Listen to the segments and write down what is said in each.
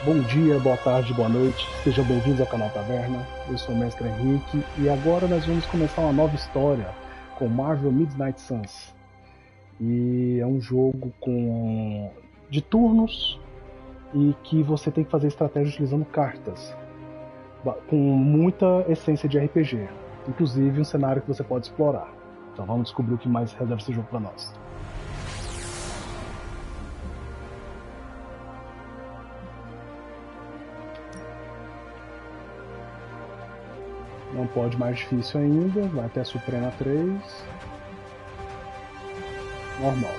Bom dia, boa tarde, boa noite, sejam bem-vindos ao canal Taverna. Eu sou o mestre Henrique e agora nós vamos começar uma nova história com Marvel Midnight Suns. E é um jogo de turnos e que você tem que fazer estratégia utilizando cartas, com muita essência de RPG, inclusive um cenário que você pode explorar. Então vamos descobrir o que mais reserva esse jogo para nós. Não pode mais difícil ainda, vai até a Suprema 3. Normal.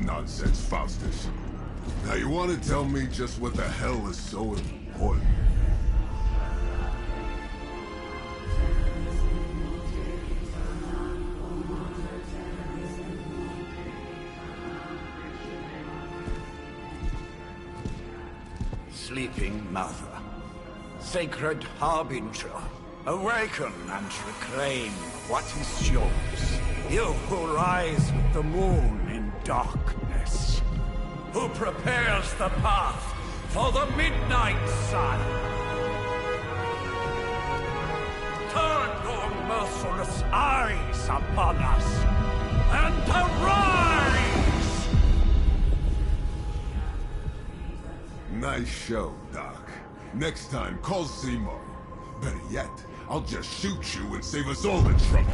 Nonsense, Faustus. Now you want to tell me just what the hell is so important? Sleeping Mother, sacred harbinger, awaken and reclaim what is yours. You who rise with the moon in darkness, who prepares the path for the midnight sun. Turn your merciless eyes upon us, and arise! Nice show, Doc. Next time, call Seymour. Better yet, I'll just shoot you and save us all the trouble.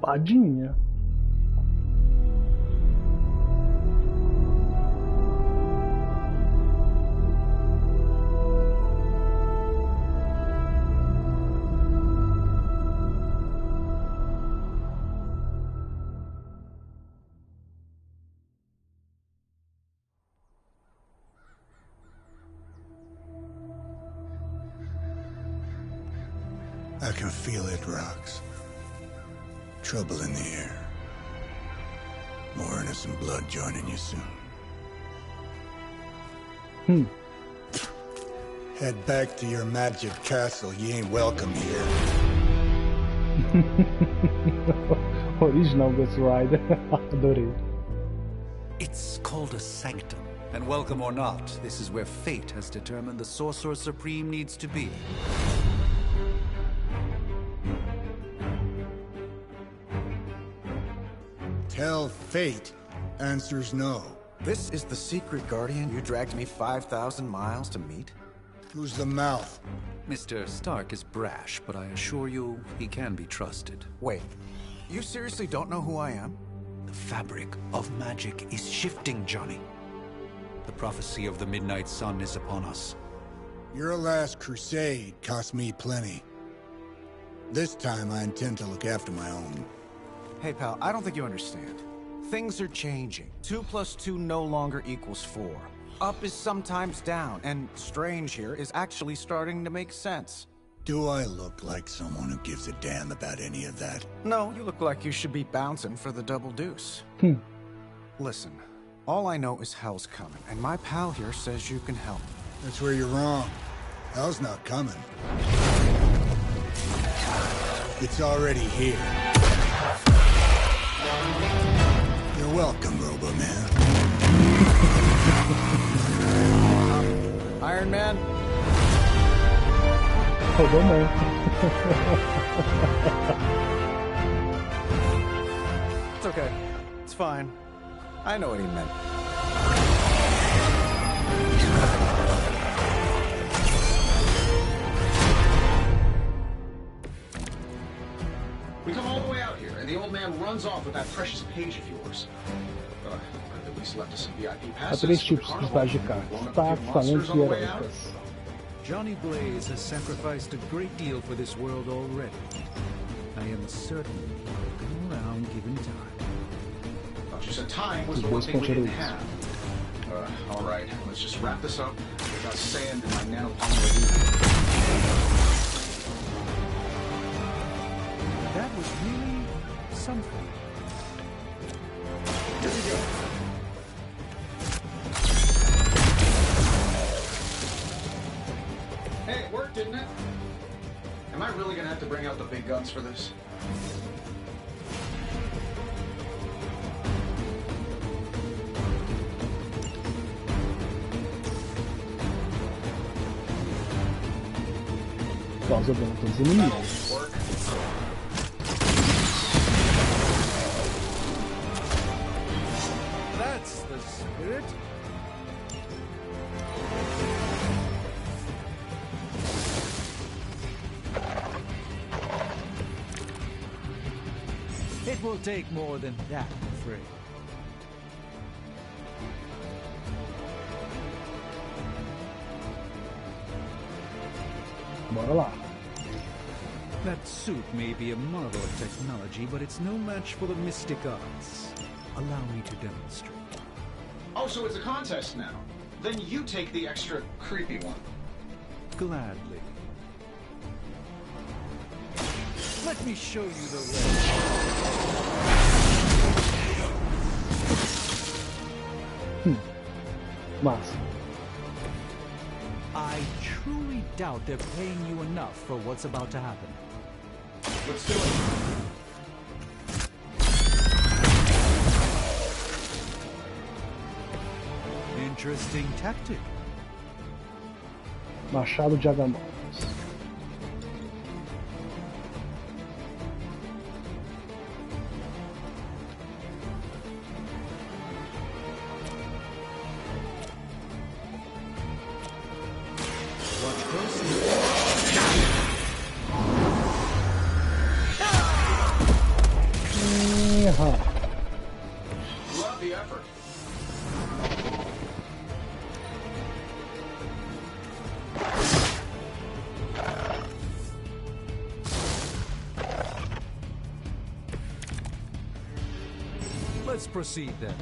Roubadinha. I can feel it, Rox. Trouble in the air. More innocent blood joining you soon. Head back to your magic castle. You ain't welcome here. Original Ghost Rider. Adorei. It's called a sanctum. And welcome or not, this is where fate has determined the Sorcerer Supreme needs to be. Tell fate. Answers no. This is the secret guardian you dragged me 5,000 miles to meet? Who's the mouth? Mr. Stark is brash, but I assure you, he can be trusted. Wait, you seriously don't know who I am? The fabric of magic is shifting, Johnny. The prophecy of the Midnight Sun is upon us. Your last crusade cost me plenty. This time I intend to look after my own. Hey pal, I don't think you understand. Things are changing. 2 + 2 no longer equals 4. Up is sometimes down, and strange here is actually starting to make sense. Do I look like someone who gives a damn about any of that? No, you look like you should be bouncing for the double deuce. Listen, all I know is hell's coming, and my pal here says you can help. That's where you're wrong. Hell's not coming. It's already here. You're welcome, Robo-Man. Iron Man? Rodou não. It's okay. It's fine. I know what he meant. We come all the way out here, and the old man runs off with that precious page of yours. At least left us some VIP Há passes. 3 tipos de tipagem de cartas: tático, talentos e heróicas. Johnny Blaze has sacrificed a great deal for this world already. I am certain he'll come around given time. Thought you said time was the one thing we didn't have. All right, let's just wrap this up without sand in my nanopolymer. That was really something. Here we go. Hey, it worked, didn't it? Am I really gonna have to bring out the big guns for this? Causa dano todos os inimigos. Work. That's the spirit. It will take more than that, I'm afraid. Bora lá. That suit may be a marvel of technology, but it's no match for the mystic arts. Allow me to demonstrate. Oh, so it's a contest now. Then you take the extra creepy one. Gladly. Let me show you the way. Massa. I truly doubt they're paying you enough for what's about to happen. Let's do it. Interesting tactic. Machado de Agamottos. Love the effort. Let's proceed then.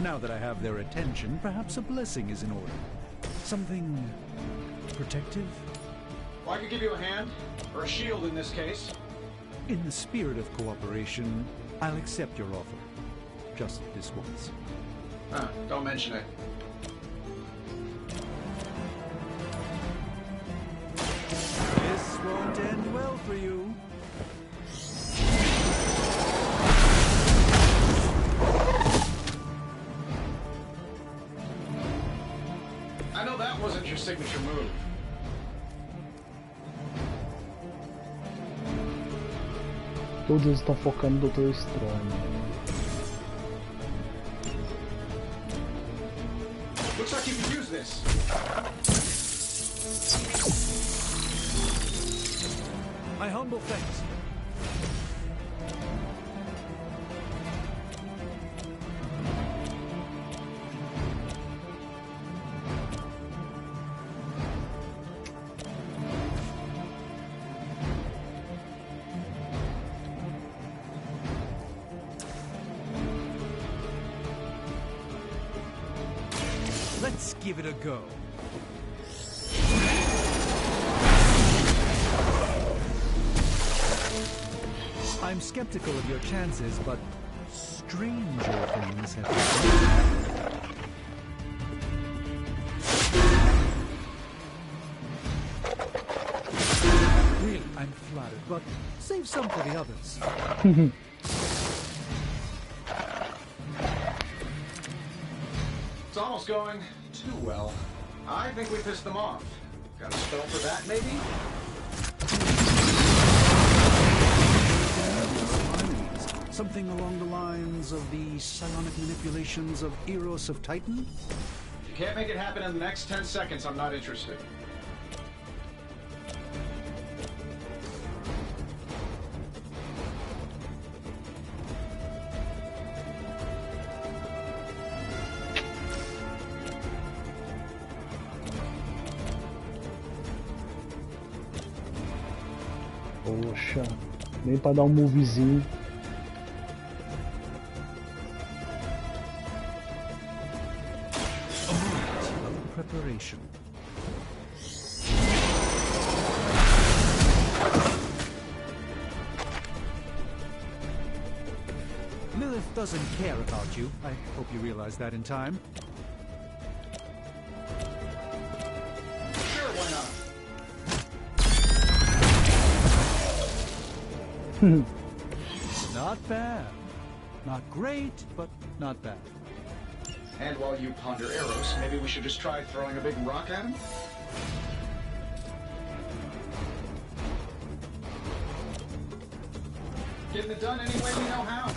Now that I have their attention, perhaps a blessing is in order. Something protective? Well, I could give you a hand, or a shield in this case. In the spirit of cooperation, I'll accept your offer. Just this once. Don't mention it. This won't end well for you. I know that wasn't your signature move. Todos eles estão focando no Doutor Estranho. Looks like you could use this. My humble thanks. Let's give it a go. I'm skeptical of your chances, but stranger things have happened. Really, I'm flattered, but save some for the others. It's almost going too well. I think we pissed them off. Got a spell for that, maybe? Something along the lines of the psionic manipulations of Eros of Titan? If you can't make it happen in the next 10 seconds, I'm not interested. Poxa, nem pra dar um movezinho. Preparation. Lilith doesn't care about you. I hope you realize that in time. Sure, why not? Not bad. Not great, but not bad. And while you ponder arrows, maybe we should just try throwing a big rock at him? Getting it done any way we know how.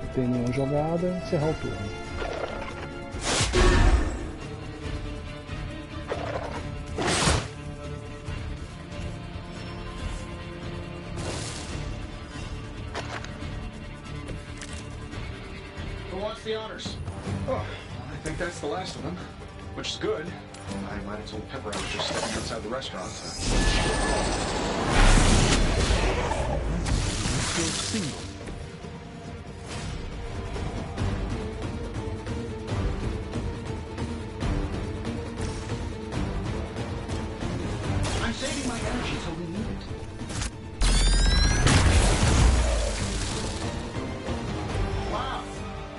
Não tem nenhuma jogada, encerrar o turno. The honors. Oh, I think that's the last of them, which is good. I might have told Pepper I was just stepping outside the restaurant. Still single. I'm saving my energy till we need it. Wow.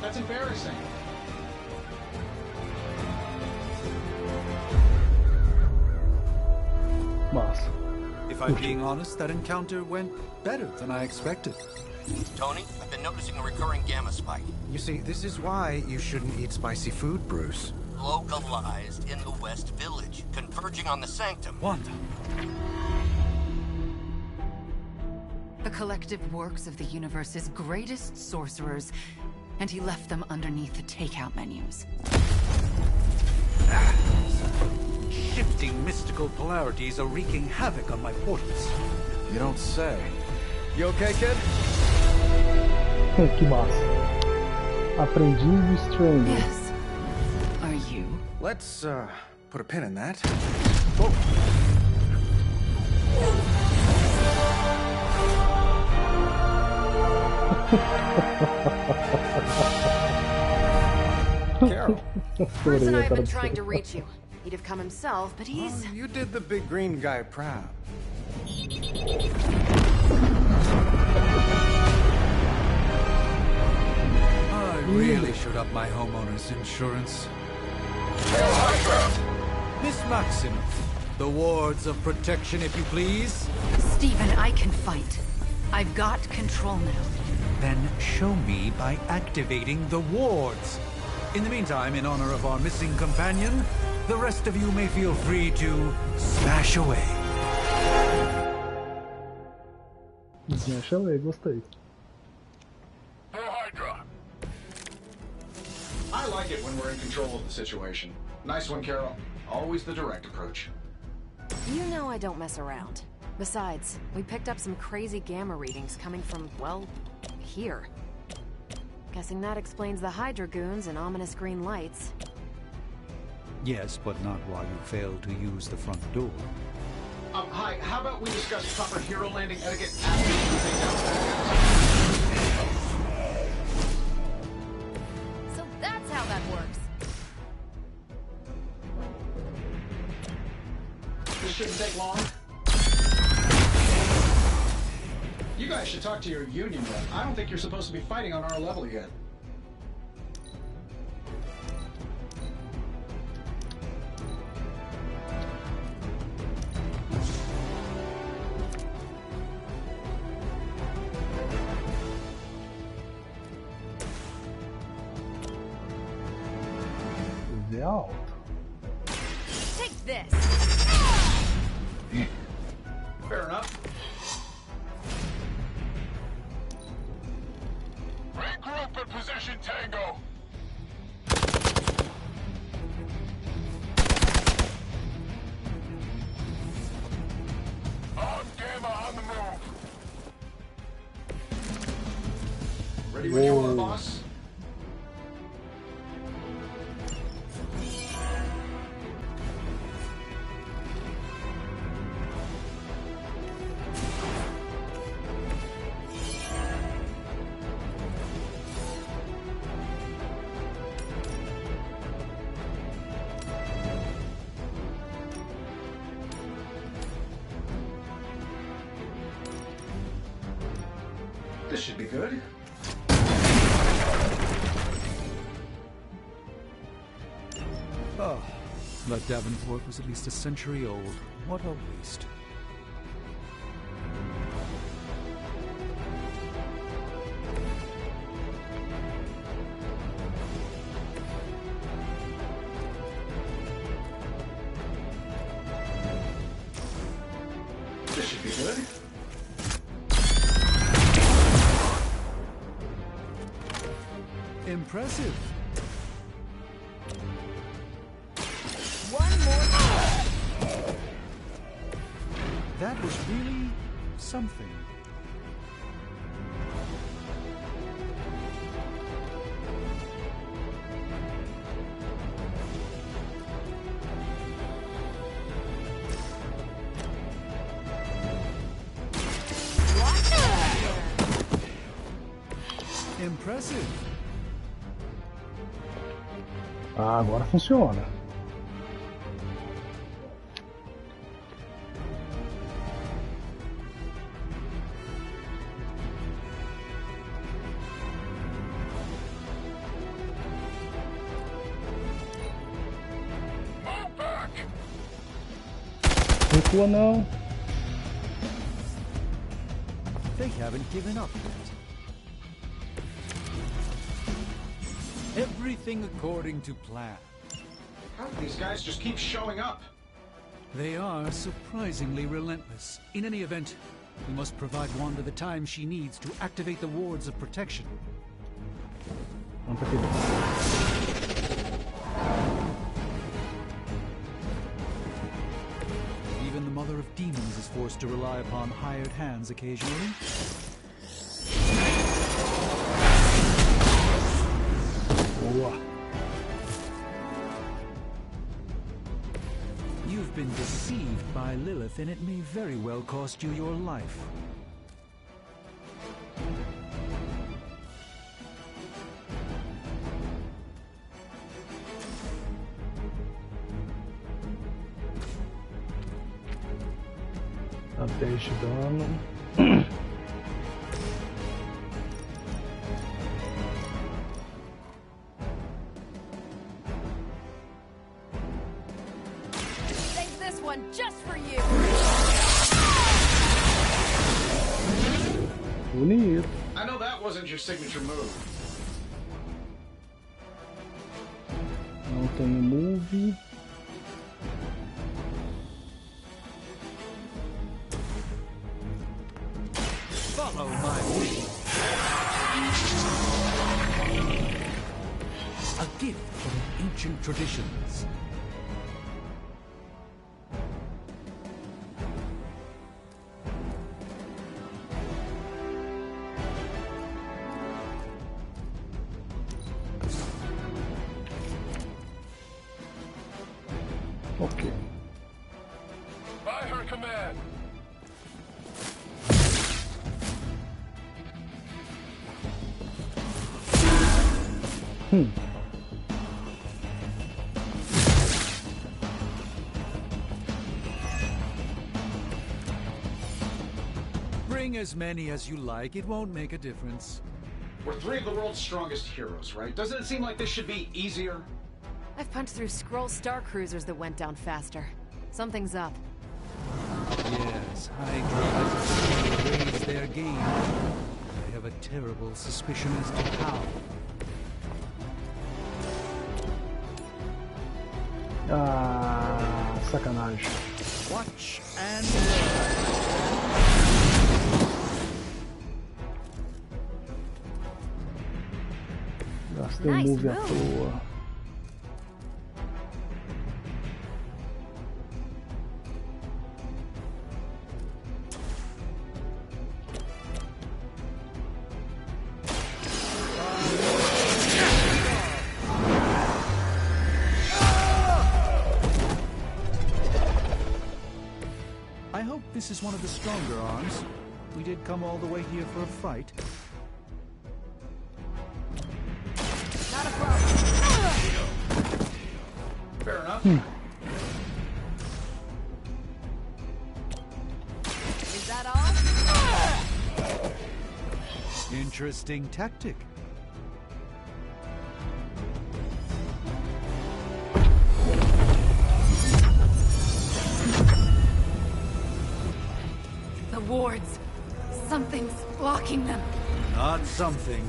That's embarrassing. Massa. If I'm being honest, that encounter went better than I expected. Tony, I've been noticing a recurring gamma spike. You see, this is why you shouldn't eat spicy food, Bruce. Localized in the West Village, converging on the Sanctum. Wanda. The collective works of the universe's greatest sorcerers, and he left them underneath the takeout menus. Shifting mystical polarities are wreaking havoc on my portals. You don't say. You okay, kid? Que massa. Aprendiz do Estranho. Yes. Are you? Let's, put a pin in that. Carol. Bruce and I have been trying to reach you. He'd have come himself, but he's... Oh, you did the big green guy proud. I really should up my homeowner's insurance. Miss Maximoff, the wards of protection, if you please. Stephen, I can fight. I've got control now. Then show me by activating the wards. In the meantime, in honor of our missing companion, the rest of you may feel free to smash away. Smash away, gostei. I like it when we're in control of the situation. Nice one, Carol. Always the direct approach. You know I don't mess around. Besides, we picked up some crazy gamma readings coming from, well, here. Guessing that explains the Hydra goons and ominous green lights. Yes, but not while you fail to use the front door. Hi, how about we discuss proper hero landing etiquette after we take out that? So that's how that works. This shouldn't take long. You guys should talk to your union rep. I don't think you're supposed to be fighting on our level yet. alto. Take this. Fair enough. Regroup and position Tango. On Gamma on the move. Ready when you are, boss. This should be good. Oh, that Davenport was at least a century old. What a waste. This should be good. Impressive. One more. That was really something. Impressive. Ah, agora funciona. Recua não. They haven't given up yet. Everything according to plan. How do these guys just keep showing up? They are surprisingly relentless. In any event, we must provide Wanda the time she needs to activate the wards of protection. Vamos pra aqui. Even the Mother of Demons is forced to rely upon hired hands occasionally. Boa. You've been deceived by Lilith, and it may very well cost you your life. Dá 10 de dano. Save this one just for you. Bonito. I know that wasn't your signature move. Não tenho move. Follow my lead. A gift from ancient traditions. Ok. By her command. Bring as many as you like. It won't make a difference. We're three of the world's strongest heroes, right? Doesn't it seem like this should be easier? I've punched through Skrull star cruisers that went down faster. Something's up. Yes, Hydra has raised their game. I have a terrible suspicion as to how. Ah, sacanagem. Watch and Gastei move à toa. I hope this is one of the stronger arms. We did come all the way here for a fight. Not a problem. Fair enough. Is that all? Interesting tactic. The wards. Something's blocking them. Not something.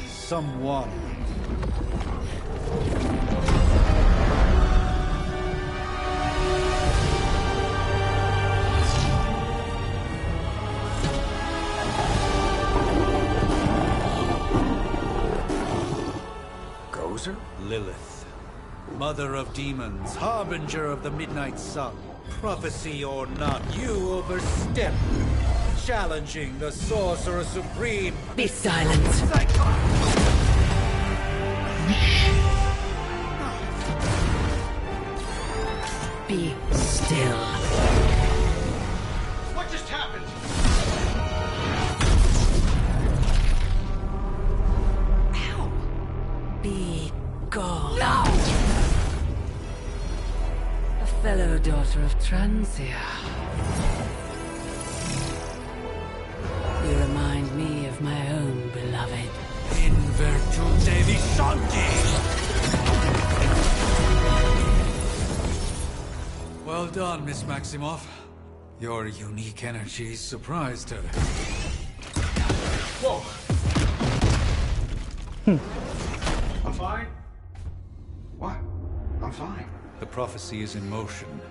Someone. Gozer? Lilith. Mother of demons, harbinger of the midnight sun. Prophecy or not, you overstep. Challenging the Sorcerer Supreme. Be silent. Be still. What just happened? Ow. Be gone. No! A fellow daughter of Transia. You remind me of my own beloved. In virtute vishanti. Well done, Miss Maximoff. Your unique energy surprised her. Whoa. I'm fine. What? I'm fine. The prophecy is in motion.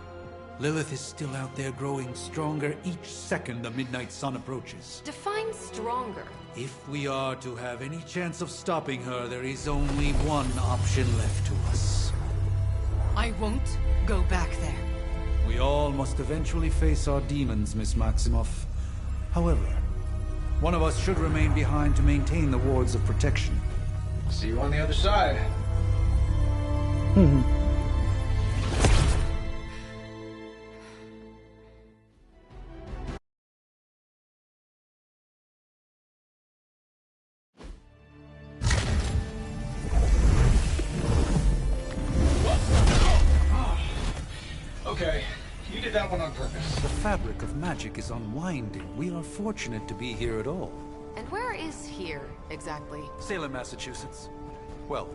Lilith is still out there growing stronger each second the midnight sun approaches. Define stronger. If we are to have any chance of stopping her, there is only one option left to us. I won't go back there. We all must eventually face our demons, Miss Maximoff. However, one of us should remain behind to maintain the wards of protection. See you on the other side. Okay, you did that one on purpose. The fabric of magic is unwinding. We are fortunate to be here at all. And where is here, exactly? Salem, Massachusetts. Well,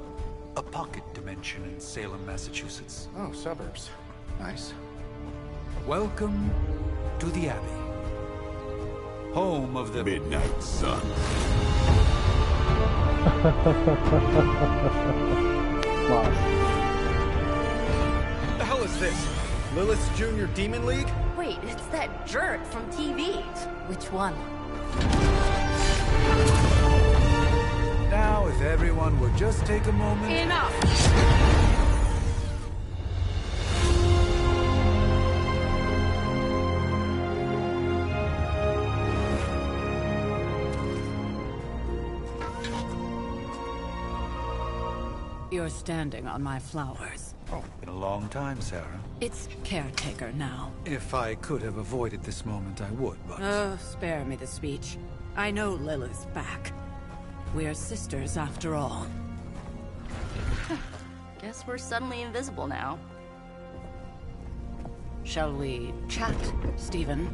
a pocket dimension in Salem, Massachusetts. Oh, suburbs. Nice. Welcome to the Abbey. Home of the Midnight Sun. Wow. The hell is this? Lilith's Junior Demon League? Wait, it's that jerk from TV. Which one? Now, if everyone would just take a moment... Enough! You're standing on my flowers. Oh, been a long time, Sarah. It's caretaker now. If I could have avoided this moment, I would, but... Oh, spare me the speech. I know Lilith's back. We're sisters after all. Guess we're suddenly invisible now. Shall we chat, Stephen?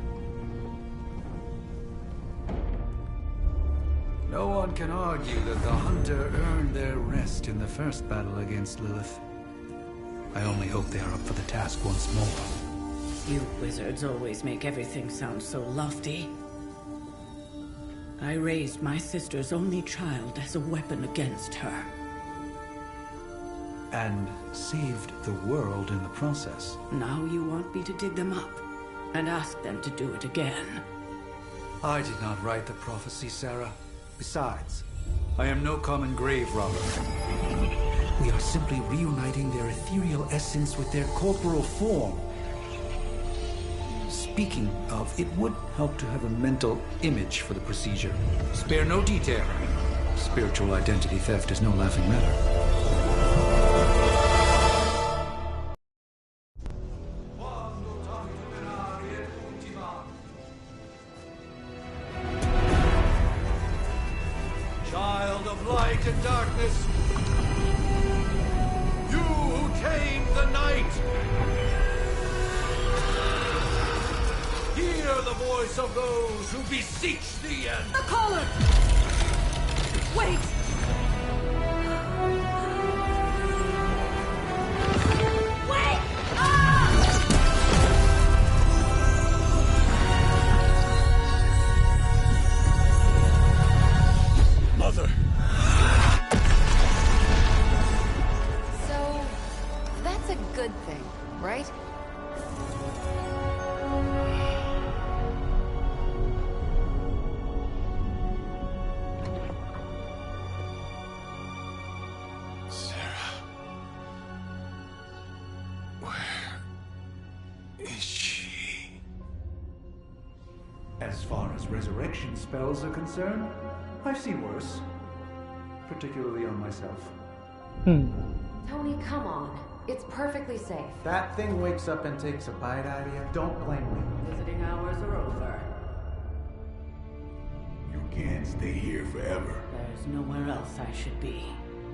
No one can argue that the Hunter earned their rest in the first battle against Lilith. I only hope they are up for the task once more. You wizards always make everything sound so lofty. I raised my sister's only child as a weapon against her. and saved the world in the process. Now you want me to dig them up and ask them to do it again. I did not write the prophecy, Sarah. Besides, I am no common grave robber. We are simply reuniting their ethereal essence with their corporal form. Speaking of, it would help to have a mental image for the procedure. Spare no detail. Spiritual identity theft is no laughing matter. Child of light and darkness, you who tame the night, hear the voice of those who beseech thee and... The collar! Wait! Wait! Ah! Mother! So, that's a good thing, right? As far as resurrection spells are concerned, I've seen worse. Particularly on myself. Tony, come on. It's perfectly safe. That thing wakes up and takes a bite out of you. Don't blame me. Visiting hours are over. You can't stay here forever. There's nowhere else I should be.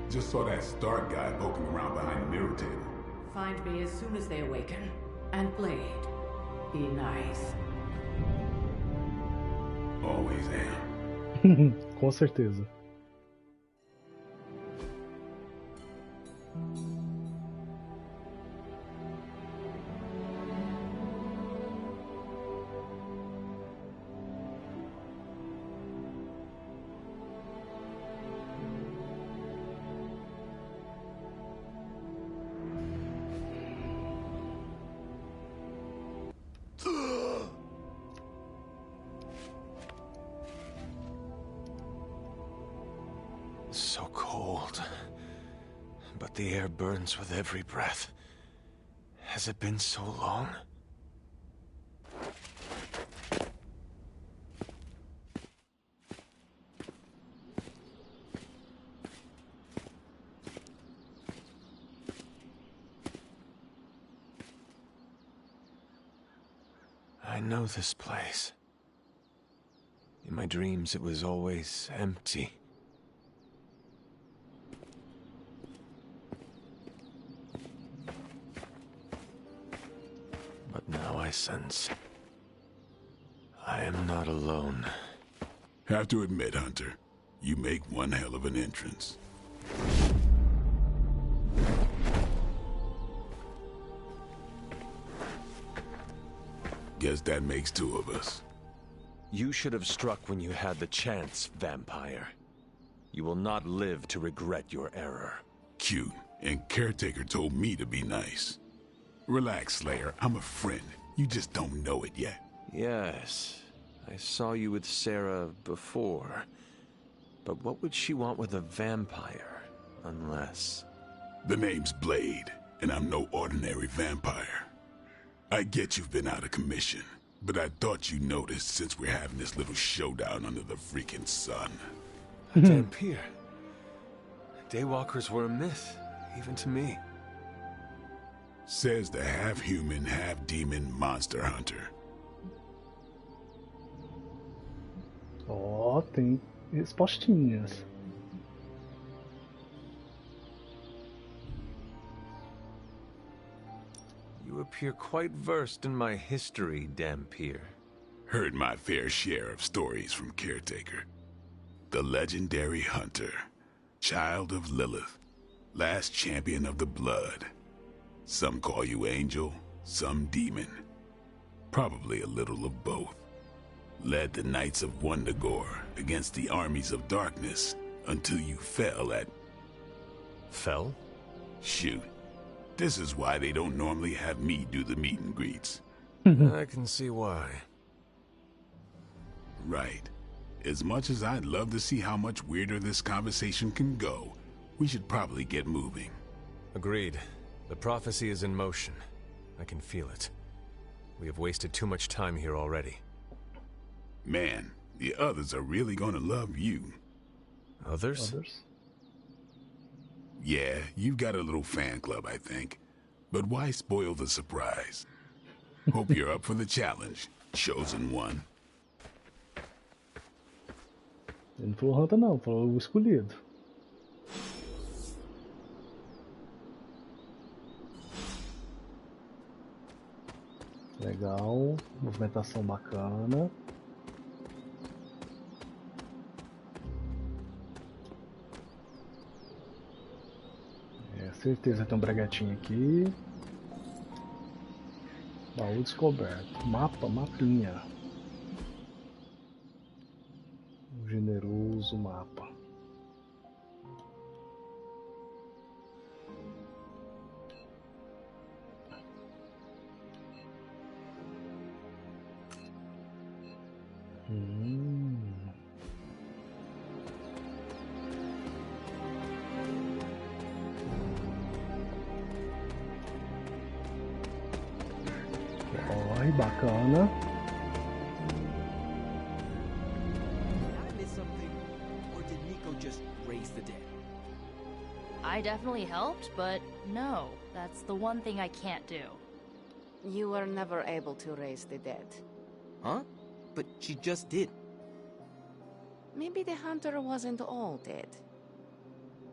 Just saw that Stark guy poking around behind the mirror table. Find me as soon as they awaken. And Blade, be nice. Always am. Com certeza. So cold, but the air burns with every breath. Has it been so long? I know this place. In my dreams, it was always empty. But now I sense I am not alone. Have to admit, Hunter, you make one hell of an entrance. Guess that makes two of us. You should have struck when you had the chance, vampire. You will not live to regret your error. Cute, and Caretaker told me to be nice. Relax, Slayer. I'm a friend. You just don't know it yet. Yes, I saw you with Sarah before. But what would she want with a vampire, unless... The name's Blade, and I'm no ordinary vampire. I get you've been out of commission, but I thought you noticed since we're having this little showdown under the freaking sun. Dampier. Daywalkers were a myth, even to me. Says the half-human, half-demon monster hunter. Ó, tem respostinhas. You appear quite versed in my history, Dampier. Heard my fair share of stories from Caretaker. The legendary hunter, child of Lilith, last champion of the blood. Some call you angel, some demon. Probably a little of both. Led the Knights of Wundagore against the armies of darkness until you fell at... Fell? Shoot. This is why they don't normally have me do the meet and greets. I can see why. Right. As much as I'd love to see how much weirder this conversation can go, we should probably get moving. Agreed. The prophecy is in motion. I can feel it. We have wasted too much time here already. Man, the others are really gonna love you. Others? Yeah, you've got a little fan club, I think. But why spoil the surprise? Hope you're up for the challenge, chosen one. Ele não falou Hunter não, falou o escolhido. Legal, movimentação bacana. Certeza tem um breguetinho aqui. Baú descoberto. Mapa, mapinha. Um generoso mapa. Bacana. I missed something, or did Nico just raise the dead? I definitely helped, but no, that's the one thing I can't do. You were never able to raise the dead. Huh? But she just did. Maybe the hunter wasn't all dead.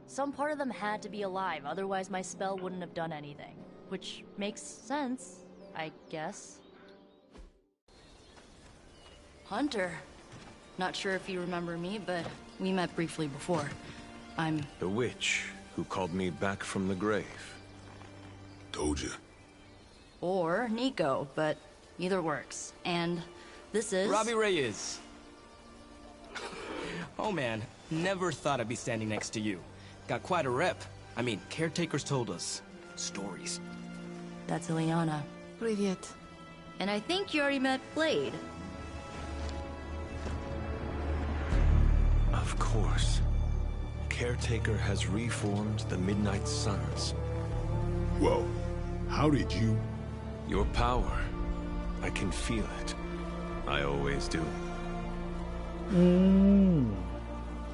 Some part of them had to be alive, otherwise my spell wouldn't have done anything. Which makes sense, I guess. Hunter. Not sure if you remember me, but we met briefly before. I'm... The witch who called me back from the grave. Told you. Or Nico, but either works. And this is... Robbie Reyes. Oh man, never thought I'd be standing next to you. Got quite a rep. I mean, caretakers told us stories. That's Ileana. Привет. And I think you already met Blade. Of course. Caretaker has reformed the Midnight Suns. Whoa. How did you... Your power. I can feel it. I always do.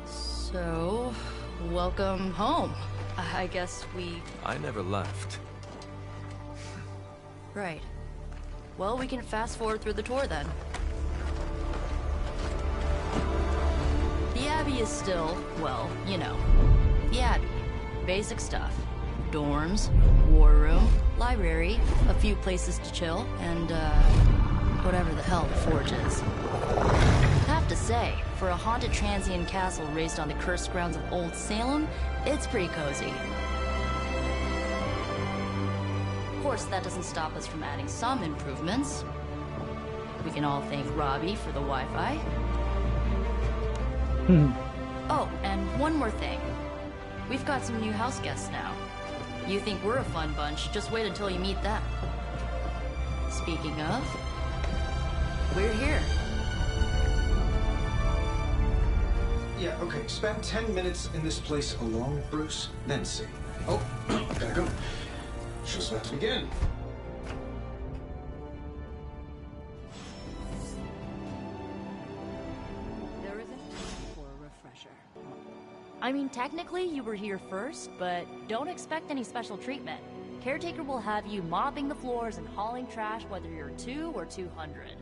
So, welcome home. I guess we... I never left. Right. Well, we can fast forward through the tour then. The Abbey is still, well, you know, the Abbey. Basic stuff. Dorms, war room, library, a few places to chill, and, whatever the hell the Forge is. Have to say, for a haunted transient castle raised on the cursed grounds of Old Salem, it's pretty cozy. Of course, that doesn't stop us from adding some improvements. We can all thank Robbie for the Wi-Fi. Oh, and one more thing. We've got some new house guests now. You think we're a fun bunch, just wait until you meet them. Speaking of, we're here. Yeah, okay. Spend 10 minutes in this place alone, Bruce, then see. Oh, gotta go. Show's about to begin. There isn't time for a refresher. I mean, technically you were here first, but don't expect any special treatment. Caretaker will have you mopping the floors and hauling trash whether you're 2 or 200.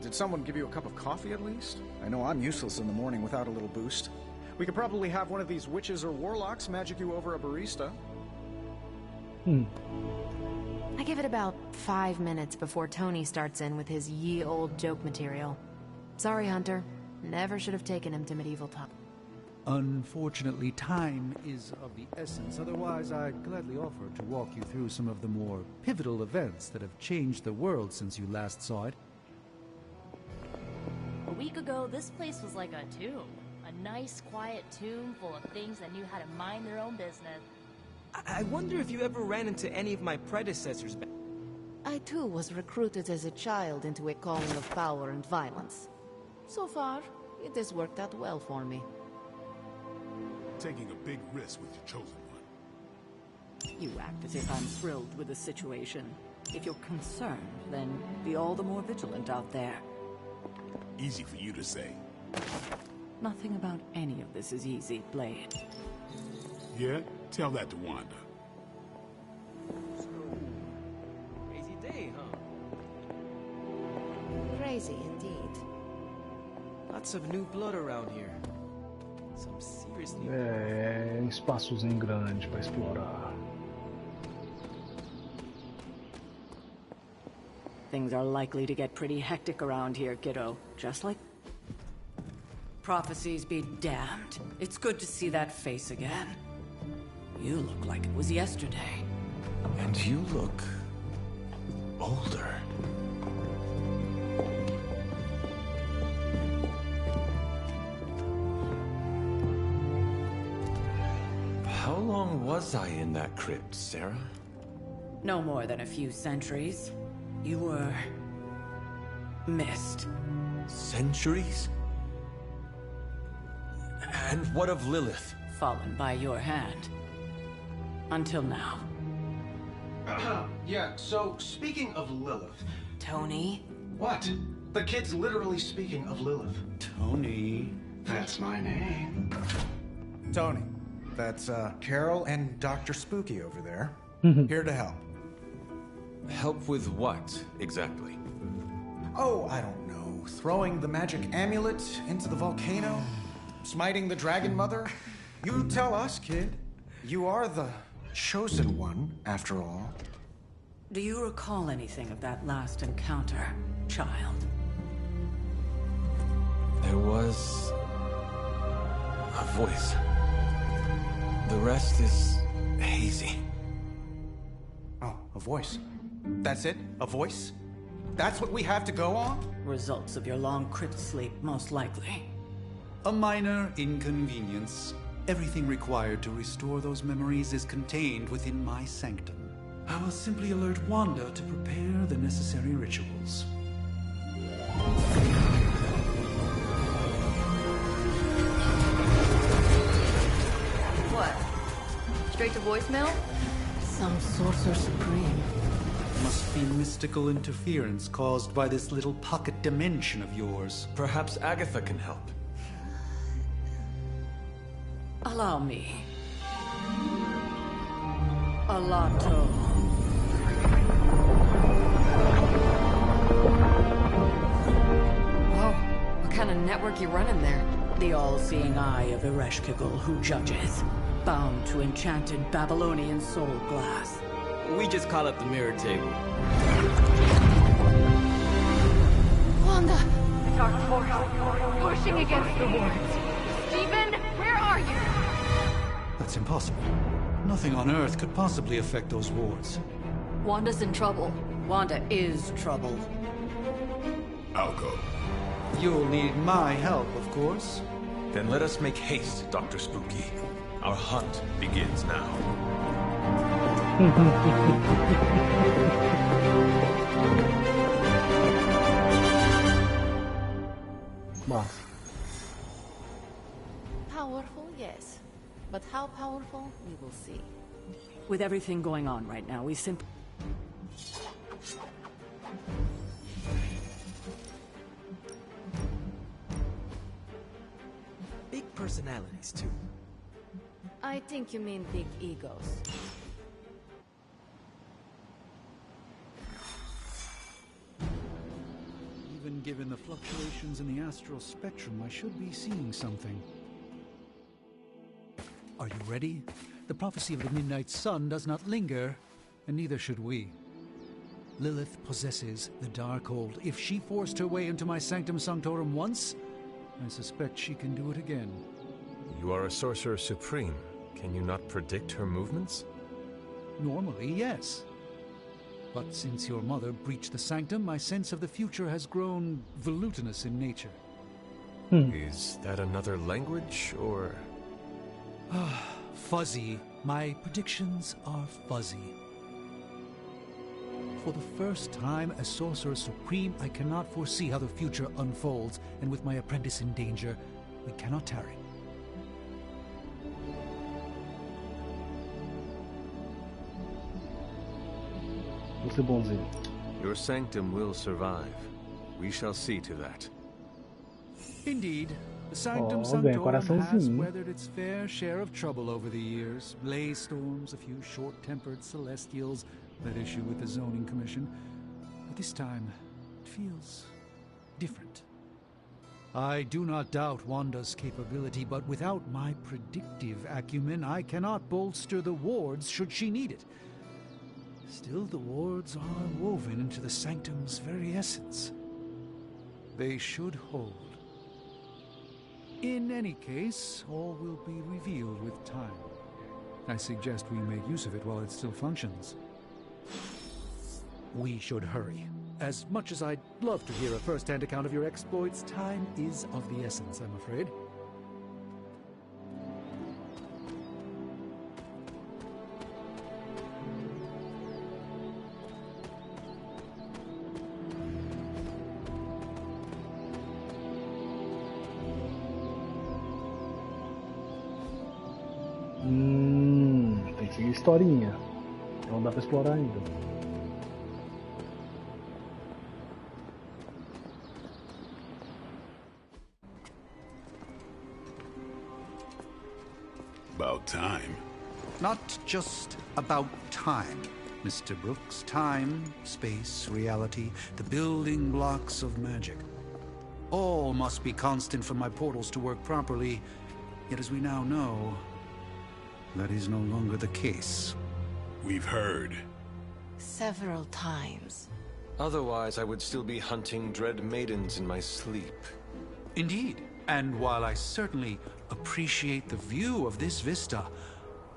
Did someone give you a cup of coffee at least? I know I'm useless in the morning without a little boost. We could probably have one of these witches or warlocks magic you over a barista. I give it about 5 minutes before Tony starts in with his ye old joke material. Sorry, Hunter. Never should have taken him to medieval talk. Unfortunately, time is of the essence. Otherwise, I'd gladly offer to walk you through some of the more pivotal events that have changed the world since you last saw it. A week ago, this place was like a tomb. A nice, quiet tomb full of things that knew how to mind their own business. I wonder if you ever ran into any of my predecessors. I too was recruited as a child into a calling of power and violence. So far, it has worked out well for me. Taking a big risk with your chosen one. You act as if I'm thrilled with the situation. If you're concerned, then be all the more vigilant out there. Easy for you to say. Nothing about any of this is easy, Blade. Yeah? Tell that to Wanda. Crazy day, huh? Crazy indeed. Lots of new blood around here. Some seriously... É um espaçozinho grande pra explorar. Things are likely to get pretty hectic around here, kiddo. Just like... Prophecies be damned. It's good to see that face again. You look like it was yesterday. And you look... older. How long was I in that crypt, Sarah? No more than a few centuries. You were... missed. Centuries? And what of Lilith? Fallen by your hand. Until now. Yeah, so speaking of Lilith... Tony? What? The kid's literally speaking of Lilith. Tony. That's my name. Tony. That's, Carol and Dr. Spooky over there. Here to help. Help with what, exactly? Oh, I don't know. Throwing the magic amulet into the volcano? Smiting the Dragon Mother? You tell us, kid. You are the chosen one, after all. Do you recall anything of that last encounter, child? There was... a voice. The rest is hazy. Oh, a voice. That's it? A voice? That's what we have to go on? Results of your long crypt sleep, most likely. A minor inconvenience. Everything required to restore those memories is contained within my sanctum. I will simply alert Wanda to prepare the necessary rituals. What? Straight to voicemail? Some sorcerer supreme. Must be mystical interference caused by this little pocket dimension of yours. Perhaps Agatha can help. Allow me. Alato. Whoa, what kind of network you running there? The all-seeing eye of Ereshkigal who judges. Bound to enchanted Babylonian soul glass. We just call it the mirror table. Wanda! Dark force, pushing against the wards. Stephen, where are you? That's impossible. Nothing on Earth could possibly affect those wards. Wanda's in trouble. Wanda is trouble. I'll go. You'll need my help, of course. Then let us make haste, Dr. Spooky. Our hunt begins now. Massa. Powerful, yes. But how powerful, we will see. With everything going on right now, we simply... Big personalities, too. I think you mean big egos. Even given the fluctuations in the astral spectrum, I should be seeing something. Are you ready? The prophecy of the Midnight Sun does not linger, and neither should we. Lilith possesses the Darkhold. If she forced her way into my Sanctum Sanctorum once, I suspect she can do it again. You are a Sorcerer Supreme. Can you not predict her movements? Normally, yes. But since your mother breached the Sanctum, my sense of the future has grown volutinous in nature. Is that another language, or...? Fuzzy. My predictions are fuzzy. For the first time as Sorcerer Supreme, I cannot foresee how the future unfolds, and with my apprentice in danger, we cannot tarry. Você bonzinho. Your sanctum will survive. We shall see to that. Indeed. The Sanctum Sanctorum has weathered its fair share of trouble over the years. Blaze storms, a few short-tempered celestials that issue with the zoning commission. But this time, it feels different. I do not doubt Wanda's capability, but without my predictive acumen, I cannot bolster the wards should she need it. Still, the wards are woven into the Sanctum's very essence. They should hold. In any case, all will be revealed with time. I suggest we make use of it while it still functions. We should hurry. As much as I'd love to hear a first-hand account of your exploits, time is of the essence, I'm afraid. Tem que seguir historinha. Não dá pra explorar ainda. About time. Not just about time, Mr. Brooks. Time, space, reality, the building blocks of magic. All must be constant for my portals to work properly. Yet as we now know, that is no longer the case. We've heard. Several times. Otherwise, I would still be hunting dread maidens in my sleep. Indeed. And while I certainly appreciate the view of this vista,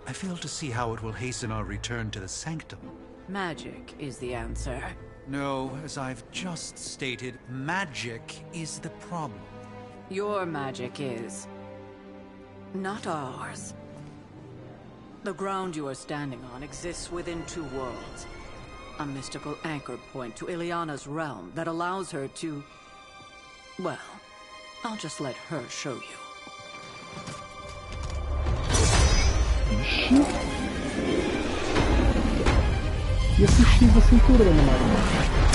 I fail to see how it will hasten our return to the Sanctum. Magic is the answer. No, as I've just stated, magic is the problem. Your magic is... not ours. The ground you are standing on exists within two worlds. A mystical anchor point to Ileana's realm that allows her to... well, I'll just let her show you. Ixi. E esse X da cintura, né, Mario?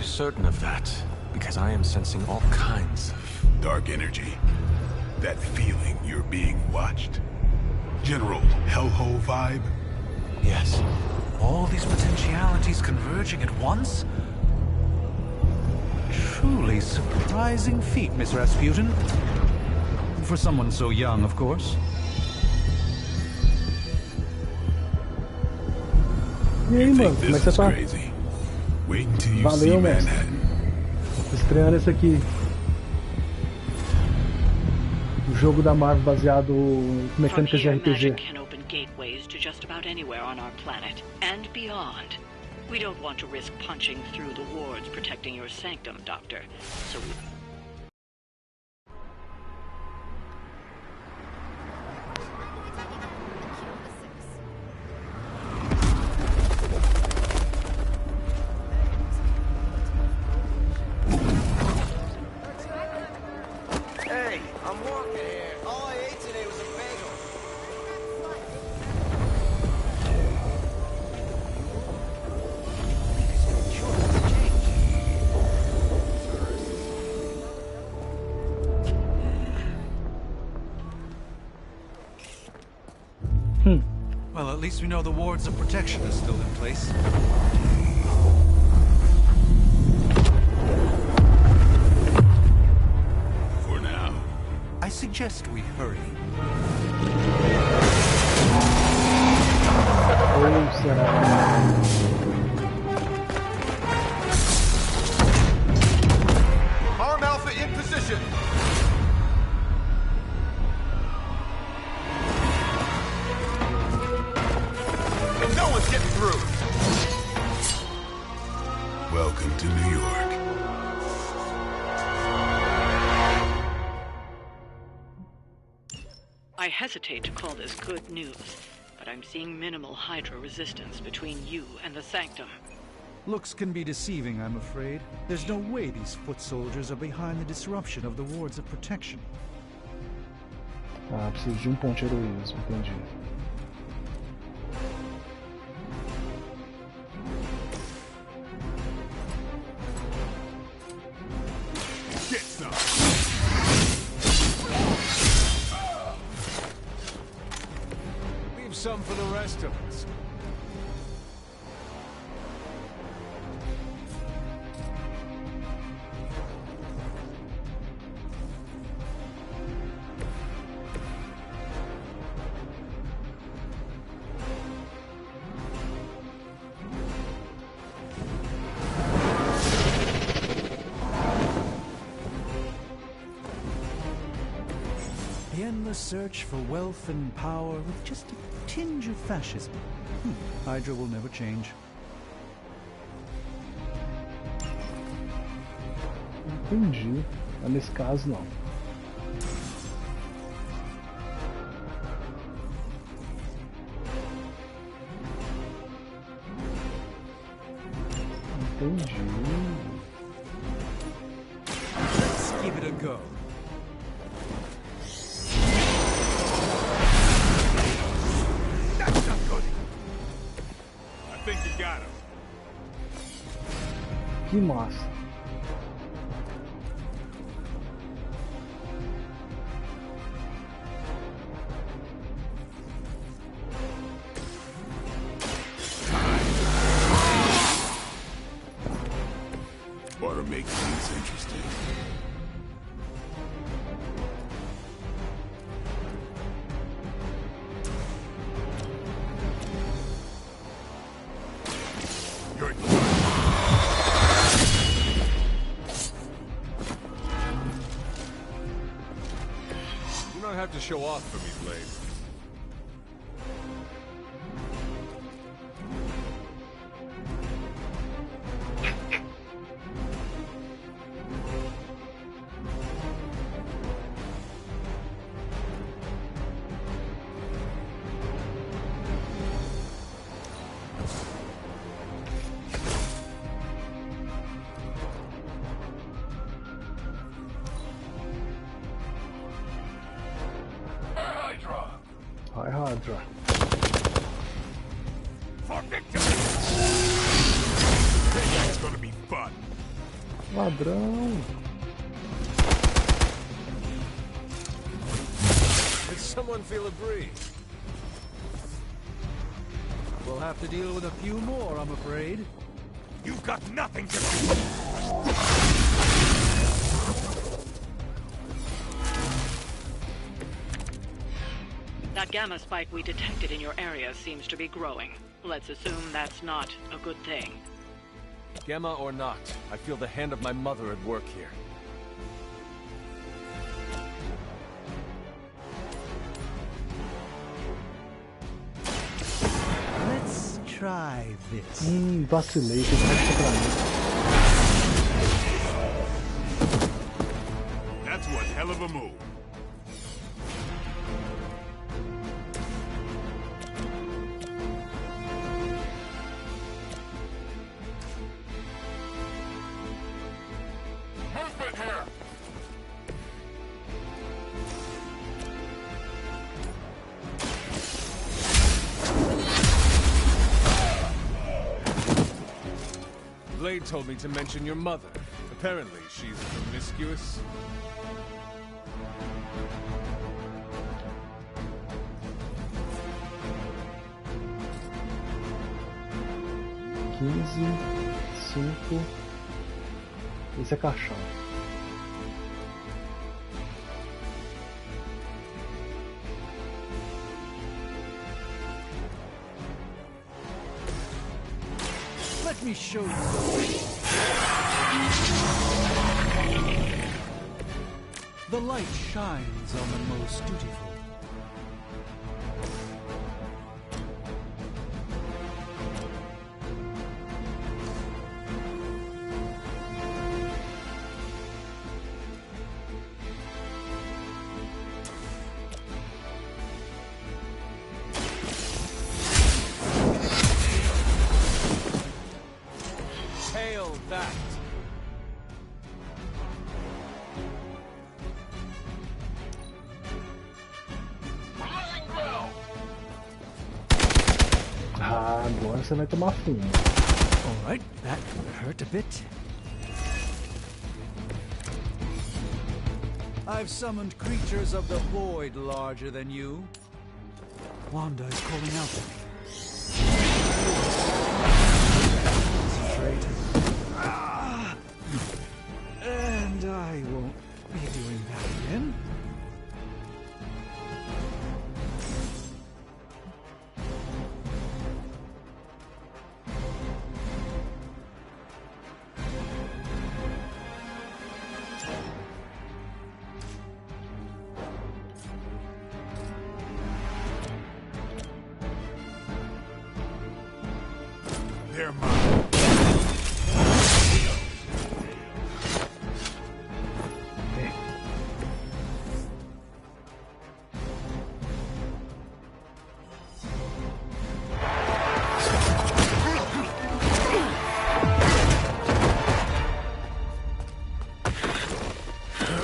Certain of that, because I am sensing all kinds of... dark energy. That feeling you're being watched. General hellhole vibe? Yes. All these potentialities converging at once? Truly surprising feat, Miss Rasputin. For someone so young, of course. E aí, mano, como é que você tá? Valeu, mestre. Estreando esse aqui. O jogo da Marvel baseado em mecânicas de RPG. Gateways to just about anywhere on our planet and beyond. We don't want to risk punching through the wards protecting your sanctum, Doctor. So we... at least we know the wards of protection are still in place. For now. I suggest we hurry. Arm Alpha in position. No one's getting through. Welcome to New York. I hesitate to call this good news, but I'm seeing minimal Hydra resistance between you and the Sanctum. Looks can be deceiving, I'm afraid. There's no way these foot soldiers are behind the disruption of the wards of protection. Ah, preciso de ponto de heroísmo, entendi. Get some. Leave some for the rest of us. The endless search for wealth and power with just a tinge of fascism. Hydra will never change. Entendi. Mas nesse caso, não. Entendi. Let's give it a go. That's not good. I think you got him. Que massa. Ought to make things interesting. You're You don't have to show off for me, Blade. Hi, Hydra. For victory! That's gonna be fun. Ladrão. Did someone feel a breeze? We'll have to deal with a few more, I'm afraid. You've got nothing to do. That gamma spike we detected in your area seems to be growing. Let's assume that's not a good thing. Gamma or not, I feel the hand of my mother at work here. Let's try this. Vacilei, que vai pra mim. That's one hell of a move. Blade told me to mention your mother. Apparently, she's promiscuous. 15, 5. Esse é caixão. Let me show you. The light shines on the most dutiful. Hail that! Ah, agora você vai tomar fumo. Alright, that hurt a bit. I've summoned creatures of the void larger than you. Wanda is calling out to me. Concentrate. And I won't be doing that again. They're mine.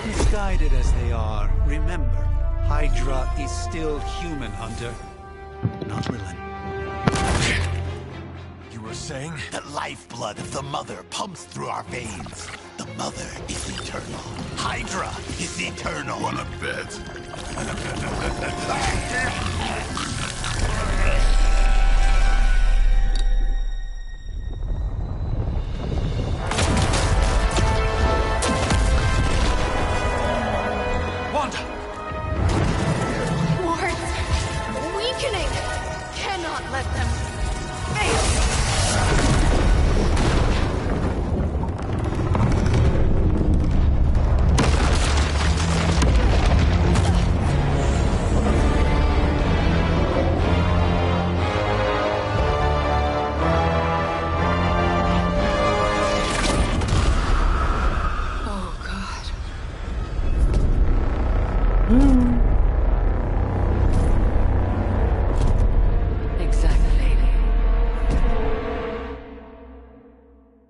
Misguided as they are, remember, Hydra is still human, Hunter. Not villain. You were saying? The lifeblood of the mother pumps through our veins. The mother is eternal. Hydra is eternal. Wanna bet? Wanda! Wards! Weakening! Cannot let them fail!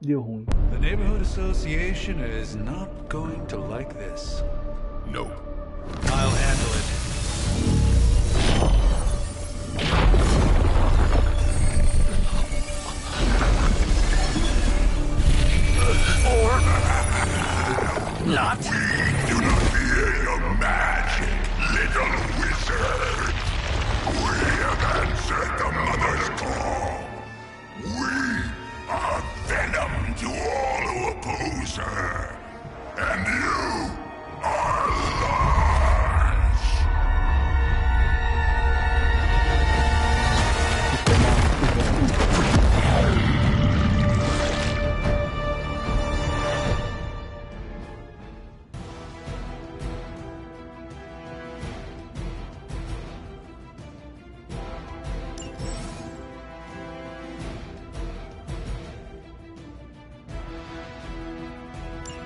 Deu ruim. The Neighborhood Association is not going to like this. No. I'll handle it. Or not. We do not fear your magic, little wizard. We have answered the mother's call. We are venom to all who oppose her. And you are large.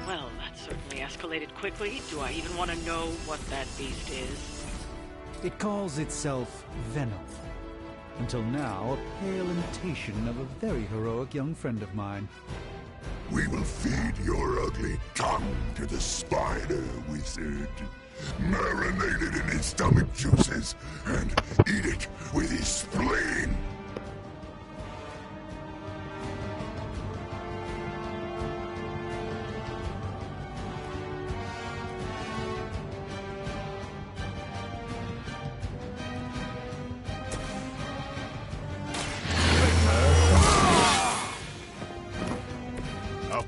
Well, that certainly escalated quickly. Do I even want to know what that beast is? It calls itself Venom. Until now, a pale imitation of a very heroic young friend of mine. We will feed your ugly tongue to the spider wizard. Marinate it in his stomach juices and eat it with his spleen.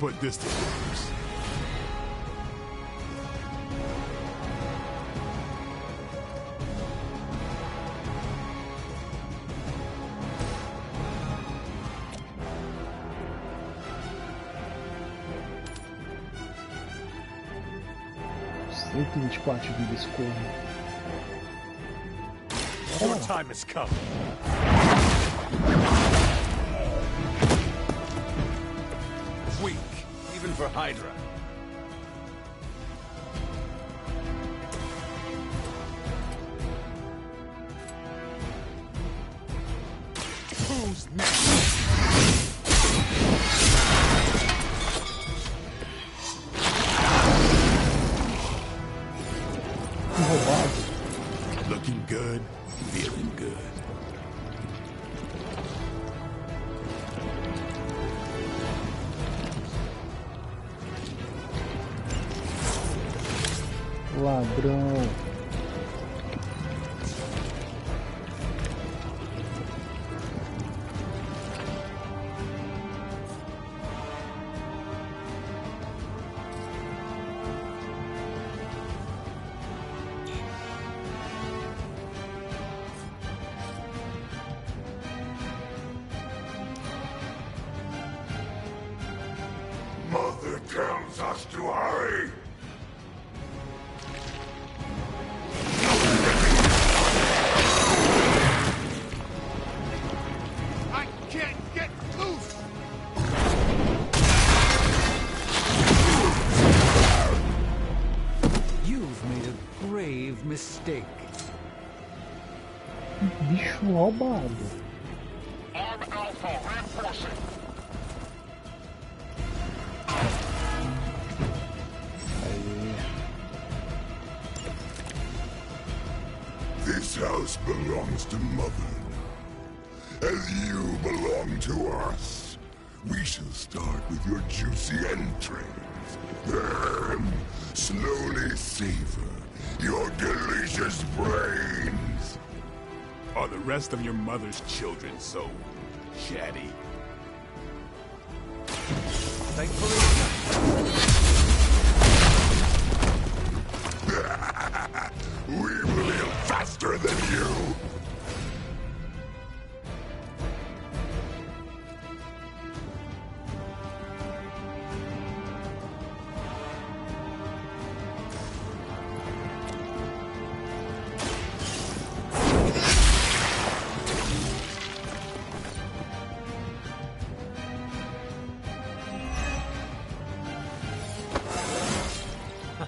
put this to use. Vidas corram. Your time has come. Weak, even for Hydra. Who's next? Looking good, feeling good. Ladrão. Mother tells us to hurry. I can't get loose! You've made a grave mistake. Bicho roubado. Arm Alpha reinforcing. This house belongs to Mother, as you belong to us. We shall start with your juicy entrails, then slowly savor your delicious brains. Are the rest of your mother's children so chatty? We will heal faster than you!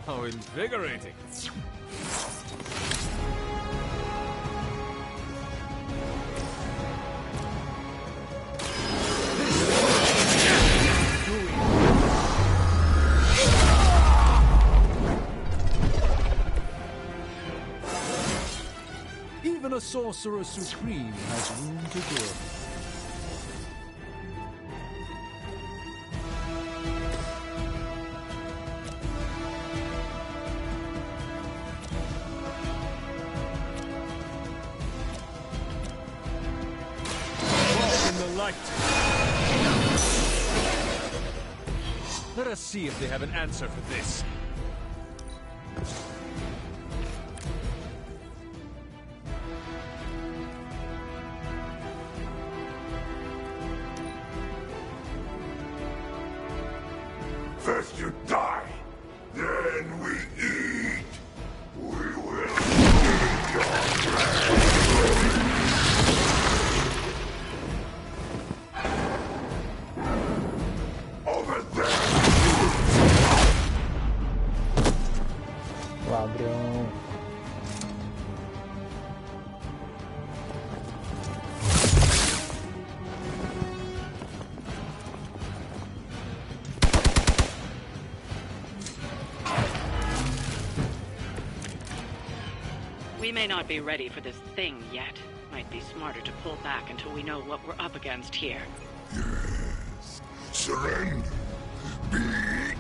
How invigorating. Even a sorcerer supreme has room to grow. Let us see if they have an answer for this. First you die, then we eat. We will eat your over there. Ladrão. We may not be ready for this thing yet. Might be smarter to pull back until we know what we're up against here. Yes. Surrender. Be eaten.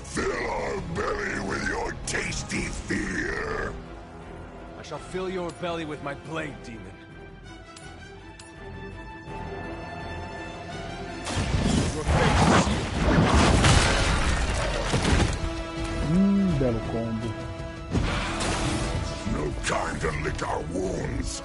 Fill our belly with your tasty fear. I shall fill your belly with my blade, demon. Your fate is sealed. Belo combo. No time to lick our wounds.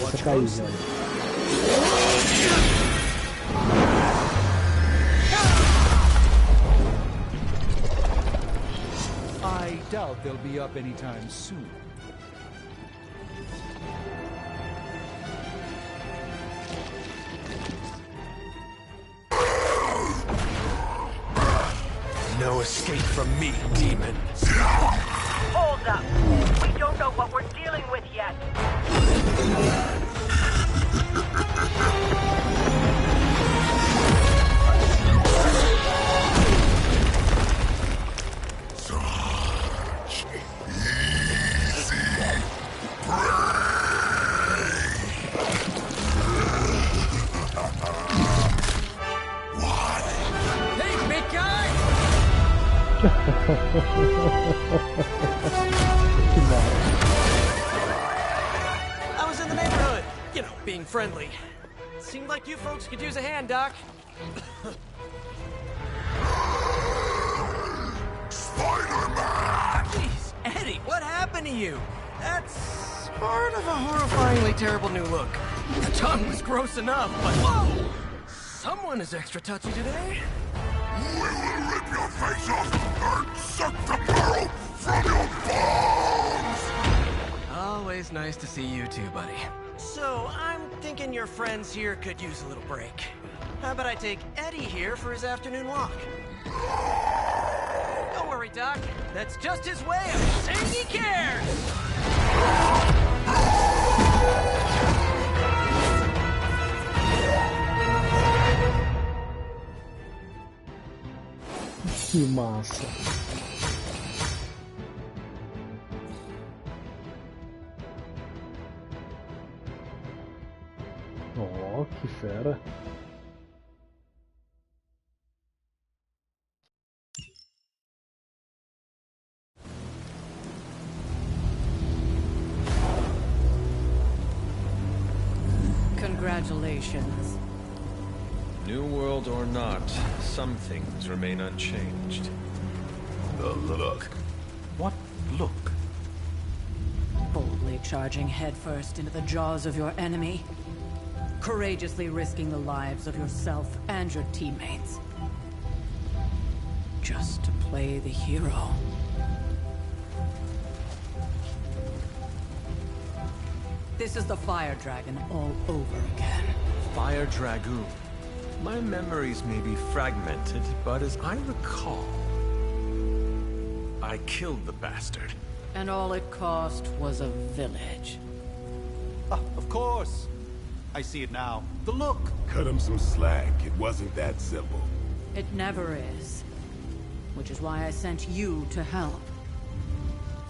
Você caiu, velho. I doubt they'll be up anytime soon. No escape from me, demon. Hold up. We don't know what we're dealing with yet. Such easy prey. What? Hey, big guy! I was in the neighborhood, you know, being friendly. Seemed like you folks could use a hand, Doc. Spider-Man! Jeez, Eddie, what happened to you? That's part of a horrifyingly terrible new look. The tongue was gross enough, but whoa! Someone is extra touchy today. We will rip your face off and suck the marrow from your bones! Always nice to see you too, buddy. So, I'm thinking your friends here could use a little break. How about I take Eddie here for his afternoon walk? Don't worry, Doc. That's just his way of saying he cares! Que massa. Oh, que fera. Congratulations. New world or not, some things remain unchanged. The look. What look? Boldly charging headfirst into the jaws of your enemy. Courageously risking the lives of yourself and your teammates. Just to play the hero. This is the Fire Dragon all over again. Fire Dragoon. My memories may be fragmented, but as I recall, I killed the bastard. And all it cost was a village. Of course. I see it now. The look. Cut him some slack. It wasn't that simple. It never is. Which is why I sent you to help.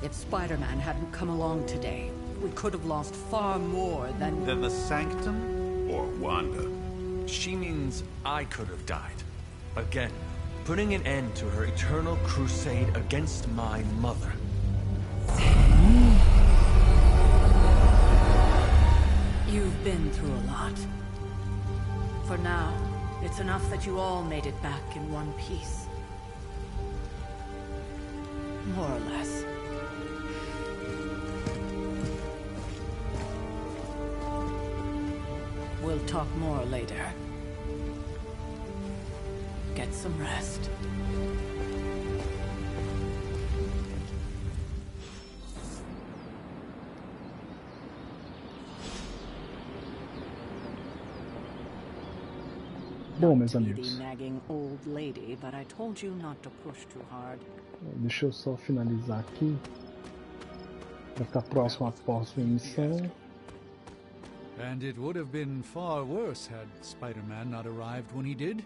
If Spider-Man hadn't come along today, we could have lost far more than... Than the Sanctum? Or Wanda. She means I could have died. Again, putting an end to her eternal crusade against my mother. You've been through a lot. For now, it's enough that you all made it back in one piece. More or less. We'll talk more later. Get some rest. Bom, meus The amigos, nagging old lady, but I told you not to push too hard. deixa eu só finalizar aqui. Vai ficar próximo à próxima missão. And it would have been far worse had Spider-Man not arrived when he did.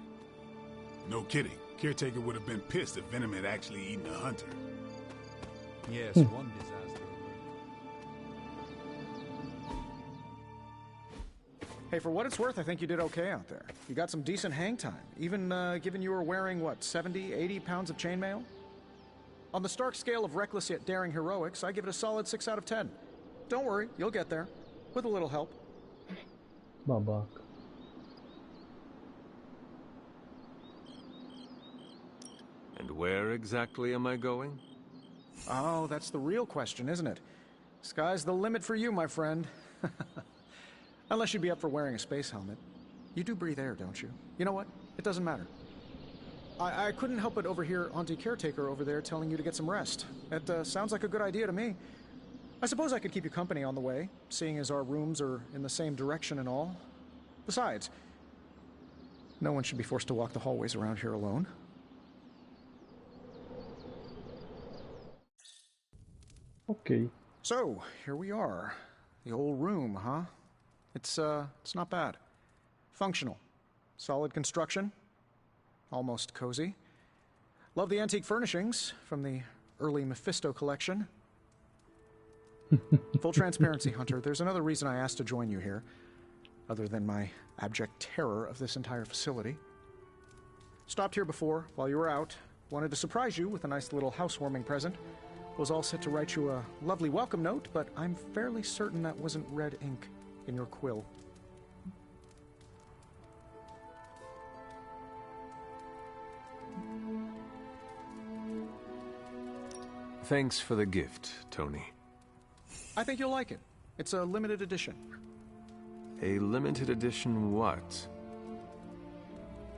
No kidding. Caretaker would have been pissed if Venom had actually eaten a hunter. Yes, one disaster. Hey, for what it's worth, I think you did okay out there. You got some decent hang time, even given you were wearing, what, 70, 80 pounds of chainmail? On the Stark scale of reckless yet daring heroics, I give it a solid 6 out of 10. Don't worry, you'll get there. With a little help. Babaca. And where exactly am I going? Oh, that's the real question, isn't it? Sky's the limit for you, my friend. Unless you'd be up for wearing a space helmet. You do breathe air, don't you? You know what? It doesn't matter. I couldn't help but overhear Auntie Caretaker over there telling you to get some rest. It sounds like a good idea to me. I suppose I could keep you company on the way, seeing as our rooms are in the same direction and all. Besides, no one should be forced to walk the hallways around here alone. Ok. So, here we are. The old room, huh? It's not bad. Functional. Solid construction. Almost cozy. Love the antique furnishings from the early Mephisto collection. Full transparency, Hunter, there's another reason I asked to join you here, other than my abject terror of this entire facility. Stopped here before, while you were out. Wanted to surprise you with a nice little housewarming present. Was all set to write you a lovely welcome note, but I'm fairly certain that wasn't red ink in your quill. Thanks for the gift, Tony. I think you'll like it. It's a limited edition. A limited edition what?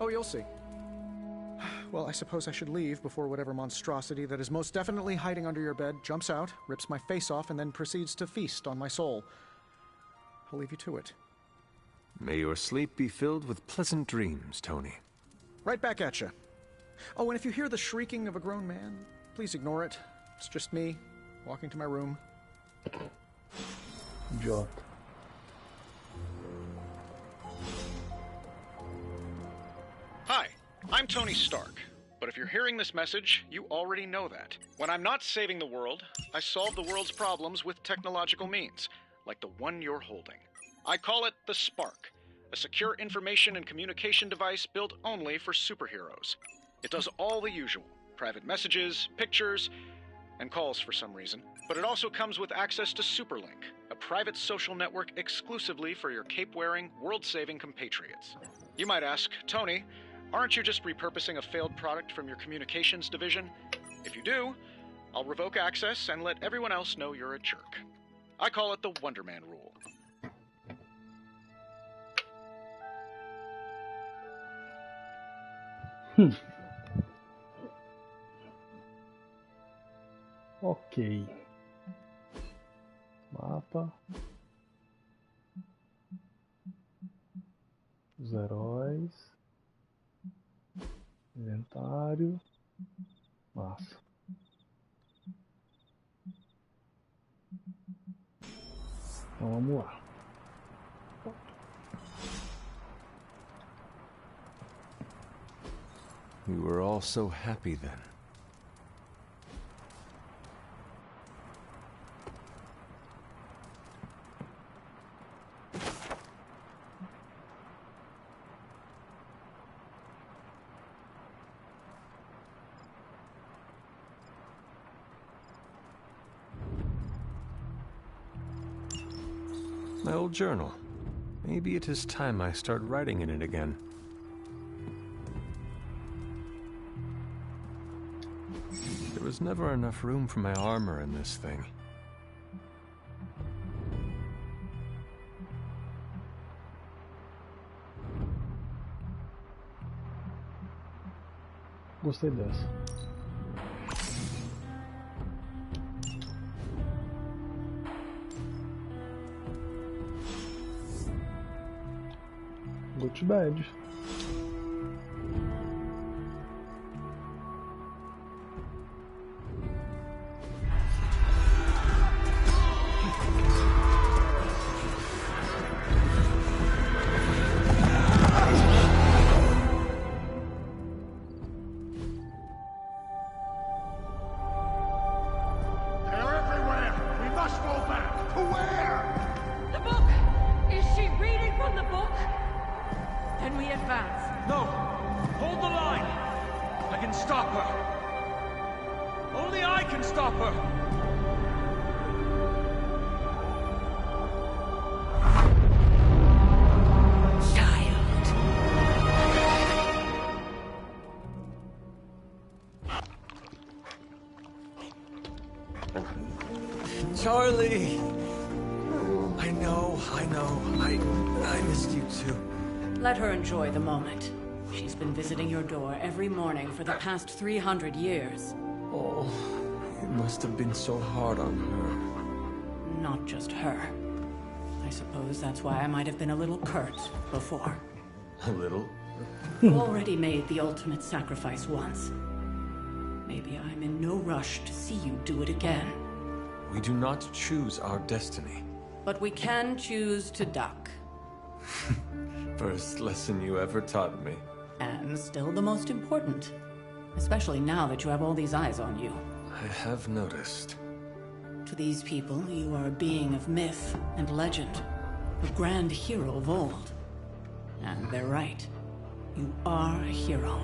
Oh, you'll see. Well, I suppose I should leave before whatever monstrosity that is most definitely hiding under your bed jumps out, rips my face off, and then proceeds to feast on my soul. I'll leave you to it. May your sleep be filled with pleasant dreams, Tony. Right back at you. Oh, and if you hear the shrieking of a grown man, please ignore it. It's just me, walking to my room. Idiota. Hi, I'm Tony Stark. But if you're hearing this message, you already know that. When I'm not saving the world, I solve the world's problems with technological means, like the one you're holding. I call it the Spark, a secure information and communication device built only for superheroes. It does all the usual, private messages, pictures, and calls for some reason. But it also comes with access to Superlink, a private social network exclusively for your cape-wearing, world-saving compatriots. You might ask, Tony, aren't you just repurposing a failed product from your communications division? If you do, I'll revoke access and let everyone else know you're a jerk. I call it the Wonder Man rule. Ok. Mapa. Os heróis. Inventário. Massa. Então vamos lá. We were all so happy then. My old journal. Maybe it is time I start writing in it again. There was never enough room for my armor in this thing. Gostei dessa. Go to bed. Charlie! I know. I missed you too. Let her enjoy the moment. She's been visiting your door every morning for the past 300 years. Oh, it must have been so hard on her. Not just her. I suppose that's why I might have been a little curt before. A little? You already made the ultimate sacrifice once. Maybe I'm in no rush to see you do it again. We do not choose our destiny. But we can choose to duck. First lesson you ever taught me. And still the most important. Especially now that you have all these eyes on you. I have noticed. To these people, you are a being of myth and legend. A grand hero of old. And they're right. You are a hero.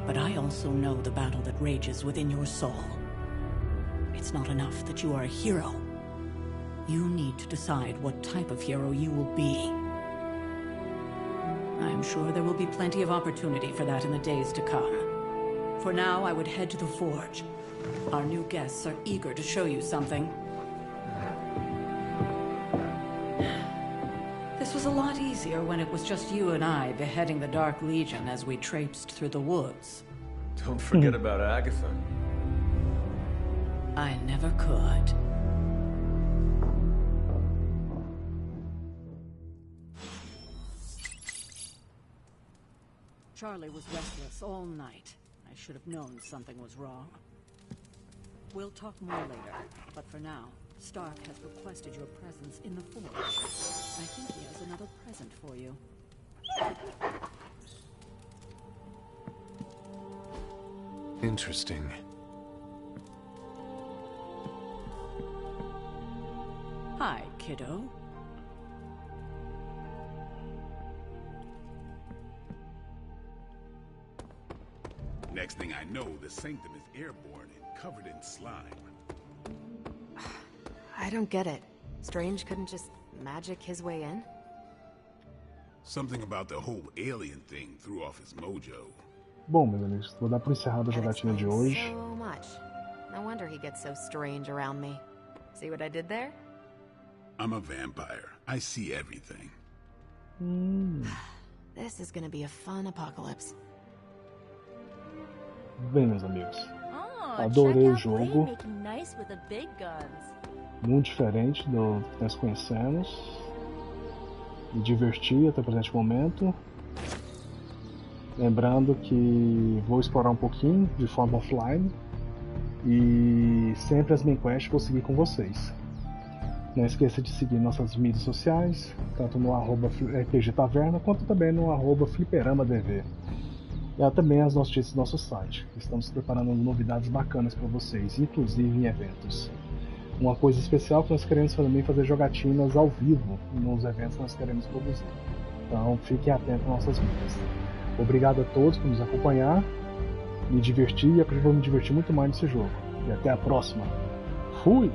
But I also know the battle that rages within your soul. It's not enough that you are a hero. You need to decide what type of hero you will be. I'm sure there will be plenty of opportunity for that in the days to come. For now, I would head to the forge. Our new guests are eager to show you something. This was a lot easier when it was just you and I beheading the Dark Legion as we traipsed through the woods. Don't forget about Agatha. I never could. Charlie was restless all night. I should have known something was wrong. We'll talk more later, but for now, Stark has requested your presence in the forge. I think he has another present for you. Interesting. Hi, kiddo. Next thing I know, the Sanctum is airborne and covered in slime. I don't get it. Strange couldn't just magic his way in? Something about the whole alien thing threw off his mojo. Bom, meus amigos, vou dar por encerrada a jogatina de hoje. So much. No wonder he gets so strange around me. See what I did there? I'm a vampire. I see everything. This is gonna be a fun apocalypse. Bem, meus amigos, adorei o jogo. Muito diferente do que nós conhecemos. Me diverti até o presente momento. Lembrando que vou explorar um pouquinho de forma offline. E sempre as main quests vou seguir com vocês. Não esqueça de seguir nossas mídias sociais, tanto no @RPGTaverna quanto também no @FliperamadV. E também as notícias do nosso site. Estamos preparando novidades bacanas para vocês, inclusive em eventos. Uma coisa especial que nós queremos também fazer jogatinas ao vivo nos eventos que nós queremos produzir. Então fiquem atentos às nossas mídias. Obrigado a todos por nos acompanhar. Me diverti e acredito que vou me divertir muito mais nesse jogo. E até a próxima. Fui!